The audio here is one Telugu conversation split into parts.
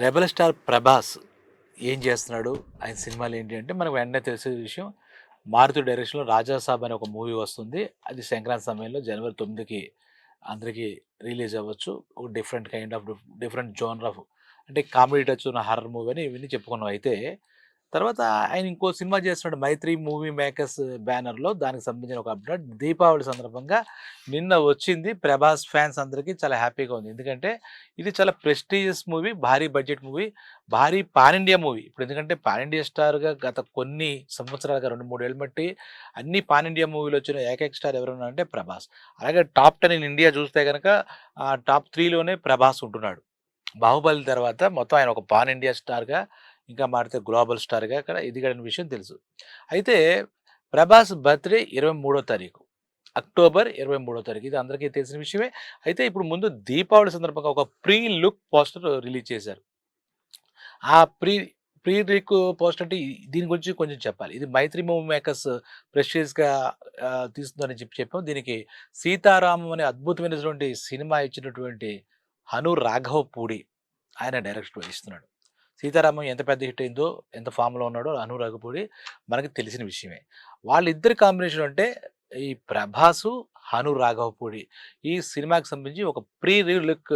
రెబెల్ స్టార్ 'ప్రభాస్' ఏం చేస్తున్నాడు? ఆయన సినిమాలేంటి అంటే మనకు వెంటనే తెలిసే విషయం. 'మారుతి' డైరెక్షన్‌లో 'రాజా సాబ్' అనే ఒక మూవీ వస్తుంది. అది సంక్రాంతి సమయంలో జనవరి 9కి అందరికి రిలీజ్ అవ్వచ్చు. ఒక different kind of different genre of అంటే కామెడీ టచ్ ఉన్న హారర్ మూవీ అని ఇవన్నీ చెప్పుకున్నాం. అయితే తర్వాత ఆయన ఇంకో సినిమా చేస్తున్నాడు 'మైత్రి మూవీ మేకర్స్' బ్యానర్‌లో దానికి సంబంధించిన ఒక అప్డేట్ దీపావళి సందర్భంగా నిన్న వచ్చింది. 'ప్రభాస్' ఫ్యాన్స్ అందరికీ చాలా హ్యాపీగా ఉంది. ఎందుకంటే ఇది చాలా ప్రెస్టీజియస్ మూవీ, భారీ బడ్జెట్ మూవీ, భారీ పాన్ ఇండియా మూవీ. ఇప్పుడు ఎందుకంటే పాన్ ఇండియా స్టార్‌గా గత కొన్ని సంవత్సరాలుగా 2, 3 ఏళ్ల బట్టి అన్ని పాన్ ఇండియా మూవీలు వచ్చిన ఏకైక స్టార్ ఎవరున్నారంటే 'ప్రభాస్.' అలాగే టాప్ 10 ఇన్ ఇండియా చూస్తే గనక టాప్ 3లోనే 'ప్రభాస్' ఉంటున్నాడు. 'బాహుబలి' తర్వాత మొత్తం ఆయన ఒక పాన్ ఇండియా స్టార్‌గా ఇంకా మారితే గ్లోబల్ స్టార్‌గా ఇక్కడ ఎదిగాడన్న విషయం తెలుసు. అయితే 'ప్రభాస్' బర్త్‌డే 23 తారీఖు. అక్టోబర్ 23 తారీఖు. ఇది అందరికీ తెలిసిన విషయమే. అయితే ఇప్పుడు ముందు దీపావళి సందర్భంగా ఒక ప్రీ లుక్ పోస్టర్ రిలీజ్ చేశారు. ఆ ప్రీ లుక్ పోస్టర్ అంటే దీని గురించి కొంచెం చెప్పాలి. ఇది 'మైత్రి మూవీ మేకర్స్' ప్రెస్టీజియస్‌గా తీస్తుందని చెప్పాం. దీనికి 'సీతారామం' అనే అద్భుతమైనటువంటి సినిమా ఇచ్చినటువంటి హను రాఘవపూడి ఆయన డైరెక్షన్ వహిస్తున్నాడు. 'సీతారామం' ఎంత పెద్ద హిట్ అయిందో, ఎంత ఫామ్‌లో ఉన్నాడో అను రాఘవపూడి మనకు తెలిసిన విషయమే. వాళ్ళిద్దరి కాంబినేషన్ అంటే ఈ 'ప్రభాసు', హను రాఘవపూడి ఈ సినిమాకి సంబంధించి ఒక ప్రీ లుక్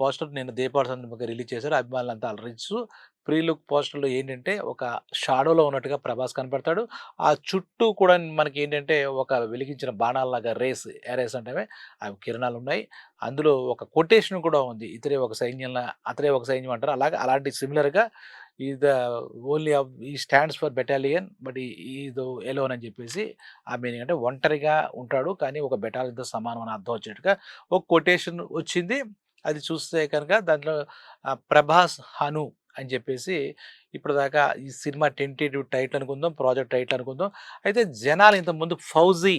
పోస్టర్ నిన్న దీపావళి సందర్భంగా రిలీజ్ చేశారు. అభిమానులంతా అలరిస్తూ ప్రీ లుక్ పోస్టర్‌లో ఏంటంటే ఒక షాడోలో ఉన్నట్టుగా 'ప్రభాస్' కనపడతాడు. ఆ చుట్టూ కూడా మనకేంటంటే ఒక వెలిగించిన బాణాల్లాగా రేస్ అంటామే అవి కిరణాలున్నాయి. అందులో ఒక కొటేషన్ కూడా ఉంది. ఇతడే ఒక సైన్యంలా అతడే ఒక సైన్యం అంటారు. అలాంటి సిమిలర్‌గా ఈ ద ఓన్లీ ఈ stands for battalion but is alone అని చెప్పేసి ఆ మీనింగ్ అంటే ఒంటరిగా ఉంటాడు. కానీ ఒక బెటాలియన్‌తో సమానం అని అర్థం వచ్చేట్టుగా ఒక కొటేషన్ వచ్చింది. అది చూస్తే కనుక దాంట్లో 'ప్రభాస్ హను' అని చెప్పేసి ఇప్పటిదాకా ఈ సినిమా టెంటేటివ్ టైటిల్ అనుకుందాం, ప్రాజెక్ట్ టైటిల్ అనుకుందాం. అయితే జనాలు ఇంతకుముందు 'ఫౌజీ'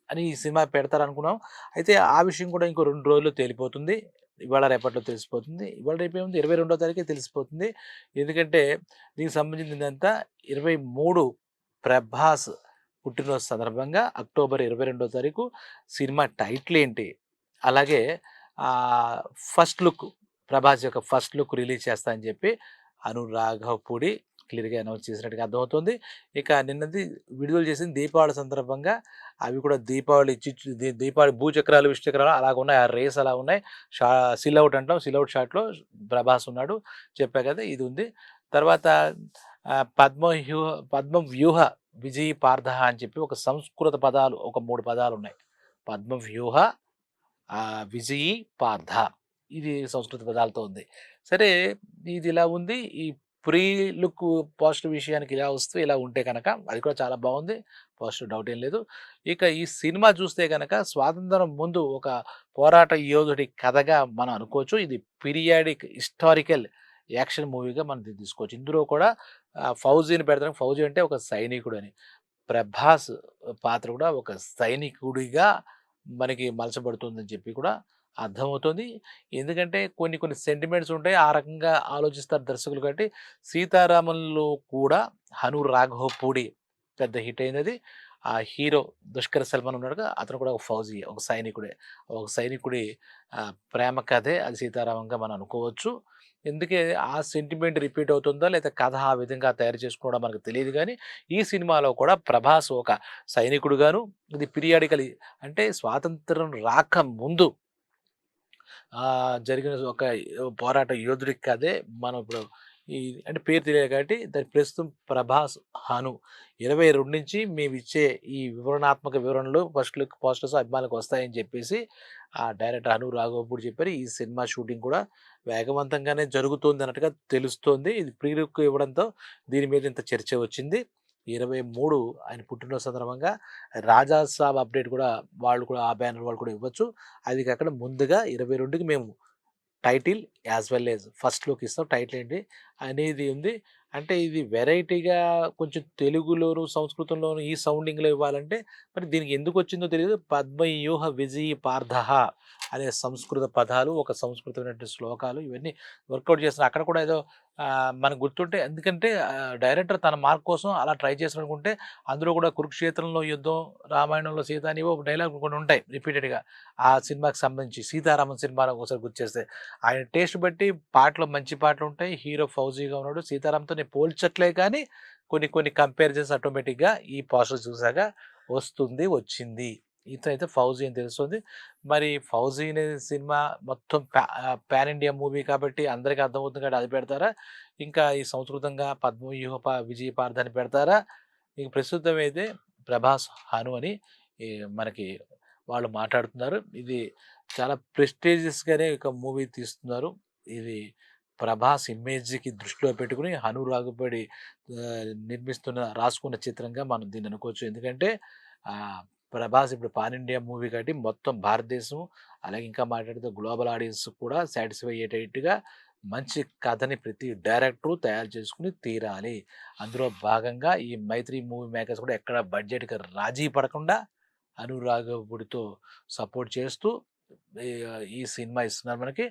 అని ఈ సినిమా పెడతారనుకున్నాం. అయితే ఆ విషయం కూడా ఇంకో 2 రోజుల్లో తేలిపోతుంది. ఇవాళ రేపట్లో తెలిసిపోతుంది. ఇవాళ రేపేముంది 22వ తారీఖే తెలిసిపోతుంది. ఎందుకంటే దీనికి సంబంధించిందంతా 23 ప్రభాస్ పుట్టినరోజు సందర్భంగా అక్టోబర్ 22వ తారీఖు సినిమా టైటిల్ ఏంటి? అలాగే ఫస్ట్ లుక్ ప్రభాస్ యొక్క ఫస్ట్ లుక్ రిలీజ్ చేస్తా అని చెప్పి అనురాఘపూడి క్లియర్‌గా అనౌన్స్ చేసినట్టుగా అర్థమవుతుంది. ఇక నిన్నది విడుదల చేసింది దీపావళి సందర్భంగా అవి కూడా దీపావళి దీపావళి భూచక్రాలు, విషచక్రాలు అలాగున్నాయి. ఆ రేస్ అలా ఉన్నాయి. షా సిల్ అంటాం. సిల్ ఔట్ షాట్‌లో ప్రభాస్ ఉన్నాడు. చెప్పా కదా! ఇది ఉంది. తర్వాత పద్మవ్యూహ విజయీ పార్థః అని చెప్పి ఒక సంస్కృత పదాలు ఒక 3 పదాలున్నాయి. పద్మవ్యూహ, విజయీ పార్థ ఇది సంస్కృత పదాలతో ఉంది. సరే ఇది ఇలా ఉంది. ఈ ప్రీ లుక్ పోస్టర్ విషయానికి ఇలా వస్తూ ఇలా ఉంటే కనుక అది కూడా చాలా బాగుంది. పోస్టర్ డౌట్ ఏం లేదు. ఇక ఈ సినిమా చూస్తే గనక స్వాతంత్రం ముందు ఒక పోరాట యోధుడి కథగా మనం అనుకోవచ్చు. ఇది పీరియాడిక్ హిస్టారికల్ యాక్షన్ మూవీగా మనం దీన్ని తీసుకోవచ్చు. ఇందులో కూడా ఫౌజీని పెడతాం. ఫౌజీ అంటే ఒక సైనికుడని. ప్రభాస్ పాత్ర కూడా ఒక సైనికుడిగా మనకి మలచబడుతుందని చెప్పి కూడా అర్థమవుతుంది. ఎందుకంటే కొన్ని కొన్ని సెంటిమెంట్స్ ఉంటాయి. ఆ రకంగా ఆలోచిస్తారు దర్శకులు కాబట్టి 'సీతారామంలో' కూడా హను రాఘవపూడి పెద్ద హిట్ అయినది. ఆ హీరో 'దుష్కర్ సల్మాన్' ఉన్నాడుగా అతను కూడా ఒక ఫౌజీ ఒక సైనికుడే. ఒక సైనికుడి ప్రేమ కథే అది 'సీతారామంగా' మనం అనుకోవచ్చు. ఎందుకే ఆ సెంటిమెంట్ రిపీట్ అవుతుందో లేదా కథ ఆ విధంగా తయారు చేసుకోవడం మనకు తెలీదు గానీ, ఈ సినిమాలో కూడా ప్రభాస్ ఒక సైనికుడుగాను ఇది పీరియాడికల్ అంటే స్వాతంత్రం రాకముందు జరిగిన ఒక పోరాట యోధుడి కథే మనం ఇప్పుడు ఈ అంటే పేరు తెలియదు కాబట్టి దాని ప్రస్తుతం 'ప్రభాస్ హను' 22 నుంచి మేమిచ్చే ఈ వివరణాత్మక వివరణలు ఫస్ట్ లుక్ పోస్టర్స్ అభిమానులకు వస్తాయని చెప్పేసి డైరెక్టర్ అను రాఘవపూడి చెప్పారు. ఈ సినిమా షూటింగ్ కూడా వేగవంతంగానే జరుగుతోంది అన్నట్టుగా తెలుస్తోంది. ఇది ప్రీ లుక్ ఇవ్వడంతో దీని మీద ఇంత చర్చ వచ్చింది. 23 ఆయన పుట్టినరోజు సందర్భంగా 'రాజా సాబ్' అప్డేట్ కూడా వాళ్ళు కూడా ఆ బ్యానర్ వాళ్ళు కూడా ఇవ్వచ్చు. అది కాకుండా ముందుగా 22కి మేము title as well as first look ఇస్తాం. టైటిల్ ఏంటి అనేది ఉంది. అంటే ఇది వెరైటీగా కొంచెం తెలుగులోను, సంస్కృతంలోను ఈ సౌండింగ్‌లో ఇవ్వాలంటే మరి దీనికి ఎందుకొచ్చిందో తెలీదు. 'పద్మవ్యూహ విజయీ పార్థః' అనే సంస్కృత పదాలు, ఒక సంస్కృతమైనటువంటి శ్లోకాలు ఇవన్నీ వర్కౌట్ చేస్తున్నారు. అక్కడ కూడా ఏదో మనకు గుర్తుంటే ఎందుకంటే డైరెక్టర్ తన మార్క్ కోసం అలా ట్రై చేసాడనుకుంటే అందులో కూడా కురుక్షేత్రంలో యుద్ధం, రామాయణంలో సీత అని ఒక డైలాగులు కొన్ని ఉంటాయి రిపీటెడ్‌గా. ఆ సినిమాకి సంబంధించి 'సీతారామం' సినిమాలో ఒకసారి గుర్తు చేస్తే. ఆయన టేస్ట్ బట్టి పాటలు మంచి పాటలుంటాయి. హీరో ఫౌజీగా ఉన్నాడు. 'సీతారాం'తో నేను పోల్చట్లే కానీ కొన్ని కొన్ని కంపారిజన్స్ ఆటోమేటిక్‌గా ఈ పోస్టర్ చూసాక వచ్చింది. ఇతనైతే ఫౌజీ అని తెలుస్తుంది. మరి 'ఫౌజీ' అనే సినిమా మొత్తం పాన్ ఇండియా మూవీ కాబట్టి అందరికి అర్థమవుతుంది కాబట్టి అది పెడతారా? ఇంకా ఈ సంస్కృతంగా 'పద్మవ్యూహ విజయ పార్థ' అని పెడతారా? ఇంక ప్రస్తుతం అయితే 'ప్రభాస్ హను' అని ఈ మనకి వాళ్ళు మాట్లాడుతున్నారు. ఇది చాలా ప్రెస్టీజియస్‌గానే ఒక మూవీ తీస్తున్నారు. ఇది 'ప్రభాస్' ఇమేజ్‌కి దృష్టిలో పెట్టుకొని 'హను రాఘుపడి' రాసుకున్న చిత్రంగా మనం దీన్ని అనుకోవచ్చు. ఎందుకంటే ఆహ్, 'ప్రభాస్' ఇప్పుడు పాన్ ఇండియా మూవీ కాబట్టి మొత్తం భారతదేశం అలాగే ఇంకా మాట్లాడితే గ్లోబల్ ఆడియన్స్ కూడా సాటిస్ఫై అయ్యేటట్టుగా మంచి కథని ప్రతి డైరెక్టరు తయారు చేసుకొని తీరాలి. అందులో భాగంగా ఈ 'మైత్రి మూవీ మేకర్స్' కూడా ఎక్కడ బడ్జెట్‌కి రాజీ పడకుండా 'అను రాఘవుడితో' సపోర్ట్ చేస్తూ ఈ ఈ సినిమా ఇస్తున్నారు మనకి.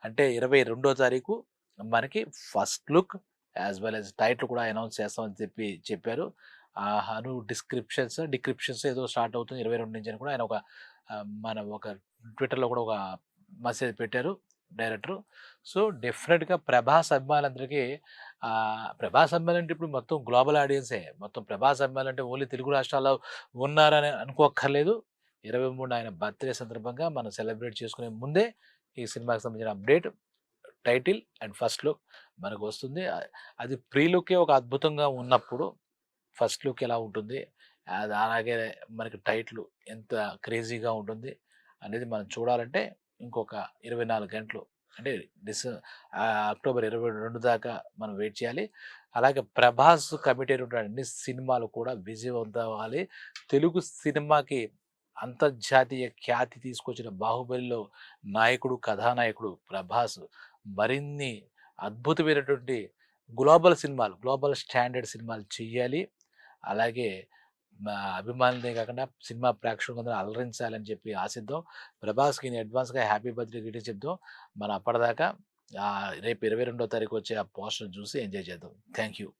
అంటే 22వ తారీఖు మనకి first look as well as title కూడా అనౌన్స్ చేస్తామని చెప్పారు. 'హను' డిక్రిప్షన్స్ ఏదో స్టార్ట్ అవుతుంది 22 నుంచి అని కూడా ఆయన మన ఒక ట్విట్టర్‌లో కూడా ఒక మెసేజ్ పెట్టారు డైరెక్టరు. సో, డెఫినిట్‌గా ప్రభాస్ అభిమానులందరికీ 'ప్రభాస్' అభిమానులంటే ఇప్పుడు మొత్తం గ్లోబల్ ఆడియన్సే. మొత్తం 'ప్రభాస్' అభిమానులంటే ఓన్లీ తెలుగు రాష్ట్రాల్లో ఉన్నారని అనుకోక్కర్లేదు. 23 ఆయన బర్త్‌డే సందర్భంగా మనం సెలబ్రేట్ చేసుకునే ముందే ఈ సినిమాకి సంబంధించిన update, title and first look మనకొస్తుంది. అది ప్రీ లుకే ఒక అద్భుతంగా ఉన్నప్పుడు ఫస్ట్ లుక్ ఎలా ఉంటుంది? అది అలాగే మనకి టైటిల్ ఎంత క్రేజీగా ఉంటుంది అనేది మనం చూడాలంటే ఇంకొక 24 గంటలు అంటే అక్టోబర్ 22 దాకా మనం వెయిట్ చేయాలి. అలాగే 'ప్రభాస్' కమిట్ అయినటువంటి అన్ని సినిమాలు కూడా విజయవంతం అవ్వాలి. తెలుగు సినిమాకి అంతర్జాతీయ ఖ్యాతి తీసుకొచ్చిన 'బాహుబలిలో' నాయకుడు, కథానాయకుడు 'ప్రభాస్' మరిన్ని అద్భుతమైనటువంటి గ్లోబల్ స్టాండర్డ్ సినిమాలు చెయ్యాలి. అలాగే మా అభిమానులే కాకుండా సినిమా ప్రేక్షకులందరూ అలరించాలని చెప్పి ఆశిద్దాం. 'ప్రభాస్‌కి' ఇన్ అడ్వాన్స్‌గా హ్యాపీ బర్త్‌డే గ్రీటింగ్స్ చెప్దాం. మనం అప్పటిదాకా రేపు 22వ తారీఖు వచ్చే ఆ పోస్టర్‌ని చూసి ఎంజాయ్ చేద్దాం. Thank you.